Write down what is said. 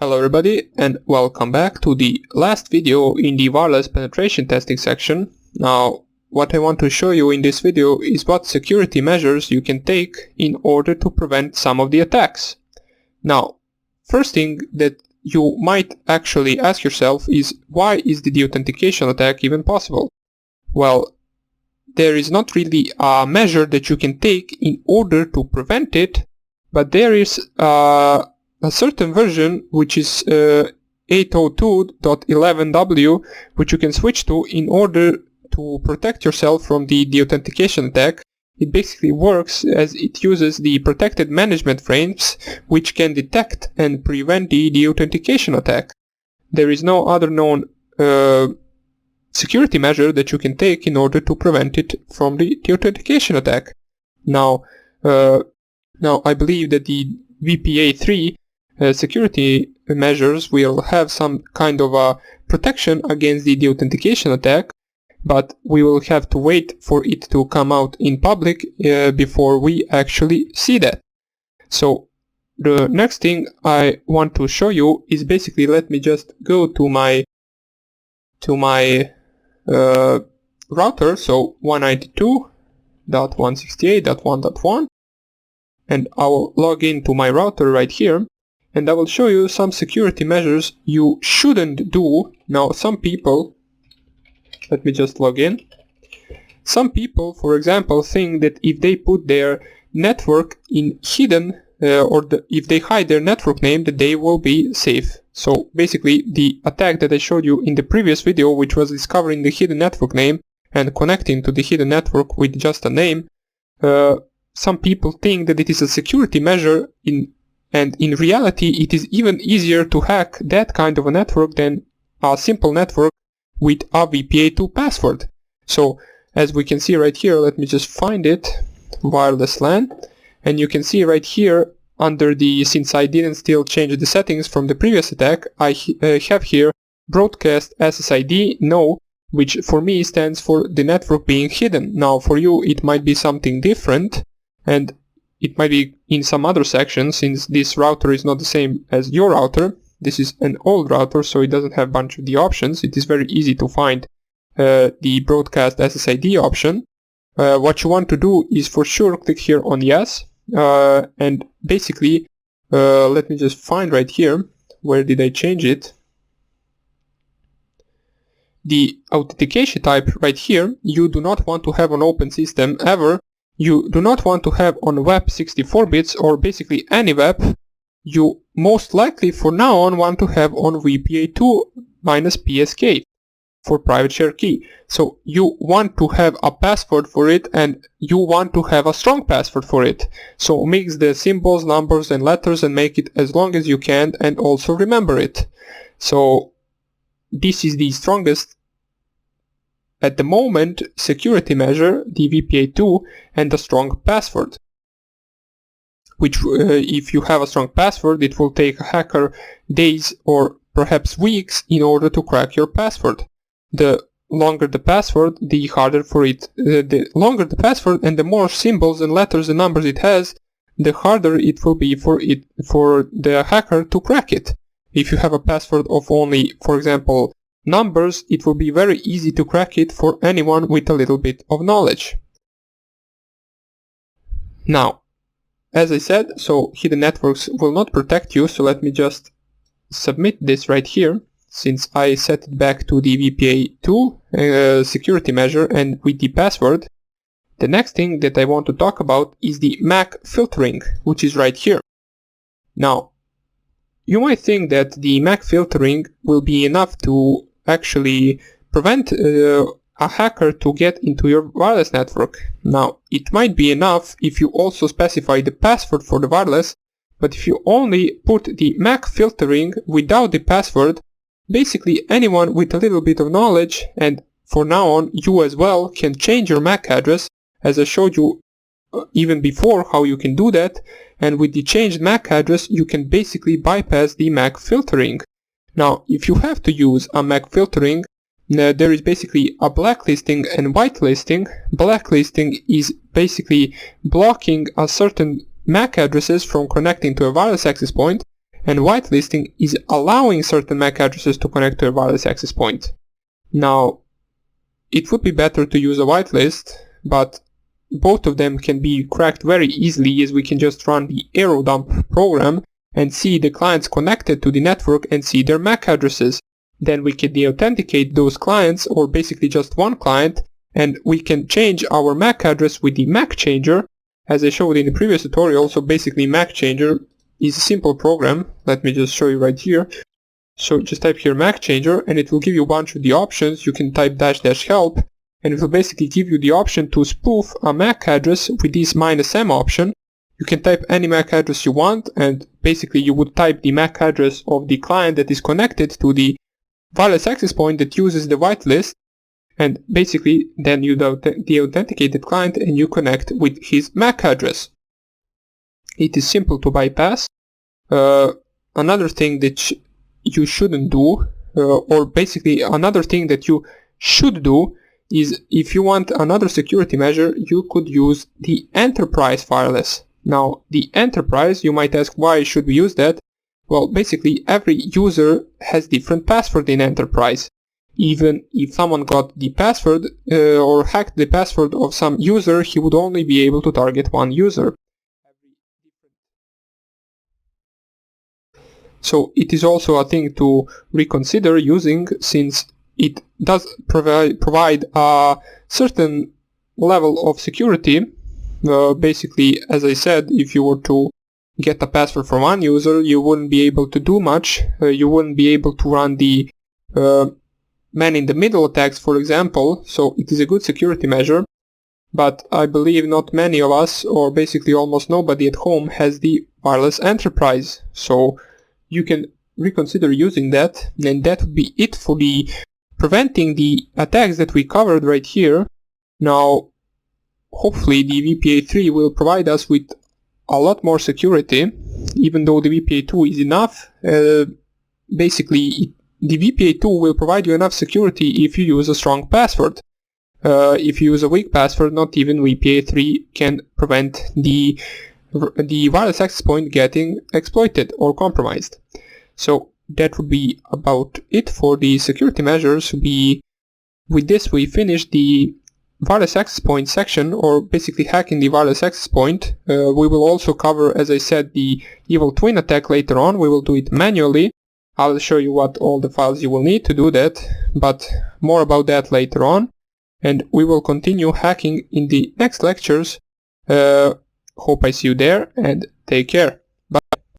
Hello everybody and welcome back to the last video in the wireless penetration testing section. Now what I want to show you in this video is what security measures you can take in order to prevent some of the attacks. Now first thing that you might actually ask yourself is, why is the deauthentication attack even possible? Well, there is not really a measure that you can take in order to prevent it, but there is a certain version which is 802.11w, which you can switch to in order to protect yourself from the deauthentication attack. It basically works as it uses the protected management frames which can detect and prevent the deauthentication attack. There is no other known security measure that you can take in order to prevent it from the deauthentication attack. Now I believe that the VPA3 security measures will have some kind of a protection against the deauthentication attack, but we will have to wait for it to come out in public before we actually see that. So the next thing I want to show you is basically, let me just go to my router, so 192.168.1.1, and I will log into my router right here, and I will show you some security measures you shouldn't do. Now some people, let me just log in. Some people, for example, think that if they put their network in hidden if they hide their network name, that they will be safe. So basically the attack that I showed you in the previous video, which was discovering the hidden network name and connecting to the hidden network with just a name, some people think that it is a security measure, and in reality it is even easier to hack that kind of a network than a simple network with a VPA2 password. So as we can see right here, let me just find it, wireless LAN, and you can see right here under the, since I didn't still change the settings from the previous attack, I have here broadcast SSID no, which for me stands for the network being hidden. Now for you it might be something different, and it might be in some other section, since this router is not the same as your router. This is an old router, so it doesn't have a bunch of the options. It is very easy to find the broadcast SSID option. What you want to do is for sure click here on yes, and basically let me just find right here, where did I change it? The authentication type right here, you do not want to have on open system ever. You do not want to have on web 64 bits or basically any web. You most likely for now on want to have on VPA2 minus PSK for private share key. So you want to have a password for it, and you want to have a strong password for it. So mix the symbols, numbers and letters and make it as long as you can, and also remember it. So this is the strongest at the moment security measure, the VPA2 and a strong password. Which if you have a strong password, it will take a hacker days or perhaps weeks in order to crack your password. The longer the password, the harder for it. The longer the password and the more symbols and letters and numbers it has, the harder it will be for the hacker to crack it. If you have a password of only, for example, numbers, it will be very easy to crack it for anyone with a little bit of knowledge. Now, as I said, so hidden networks will not protect you, so let me just submit this right here, since I set it back to the VPA2 security measure and with the password. The next thing that I want to talk about is the MAC filtering, which is right here. Now, you might think that the MAC filtering will be enough to actually prevent a hacker to get into your wireless network. Now, it might be enough if you also specify the password for the wireless, but if you only put the MAC filtering without the password, basically anyone with a little bit of knowledge, and for now on you as well, can change your MAC address, as I showed you even before how you can do that, and with the changed MAC address you can basically bypass the MAC filtering. Now, if you have to use a MAC filtering, there is basically a blacklisting and whitelisting. Blacklisting is basically blocking a certain MAC addresses from connecting to a wireless access point, and whitelisting is allowing certain MAC addresses to connect to a wireless access point. Now, it would be better to use a whitelist, but both of them can be cracked very easily, as we can just run the AeroDump program and see the clients connected to the network and see their MAC addresses. Then we can deauthenticate those clients, or basically just one client, and we can change our MAC address with the MAC changer, as I showed in the previous tutorial. So basically MAC changer is a simple program. Let me just show you right here. So just type here MAC changer and it will give you a bunch of the options. You can type --help and it will basically give you the option to spoof a MAC address with this -m option. You can type any MAC address you want, and basically you would type the MAC address of the client that is connected to the wireless access point that uses the whitelist, and basically then you deauthenticate the client and you connect with his MAC address. It is simple to bypass. Another thing that you shouldn't do, or basically another thing that you should do, is if you want another security measure, you could use the enterprise wireless. Now, the enterprise, you might ask, why should we use that? Well, basically every user has different password in enterprise. Even if someone got the password or hacked the password of some user, he would only be able to target one user. So it is also a thing to reconsider using, since it does provide a certain level of security. Basically, as I said, if you were to get a password from one user, you wouldn't be able to do much. You wouldn't be able to run the man-in-the-middle attacks, for example, so it is a good security measure. But I believe not many of us, or basically almost nobody at home, has the wireless enterprise. So you can reconsider using that, and that would be it for the preventing the attacks that we covered right here. Now, hopefully the VPA3 will provide us with a lot more security, even though the VPA2 is enough. Basically, the VPA2 will provide you enough security if you use a strong password. If you use a weak password, not even VPA3 can prevent the wireless access point getting exploited or compromised. So that would be about it for the security measures. With this we finished the wireless access point section, or basically hacking the wireless access point. We will also cover, as I said, the Evil Twin attack later on. We will do it manually. I will show you what all the files you will need to do that, but more about that later on. And we will continue hacking in the next lectures. Hope I see you there, and take care. Bye.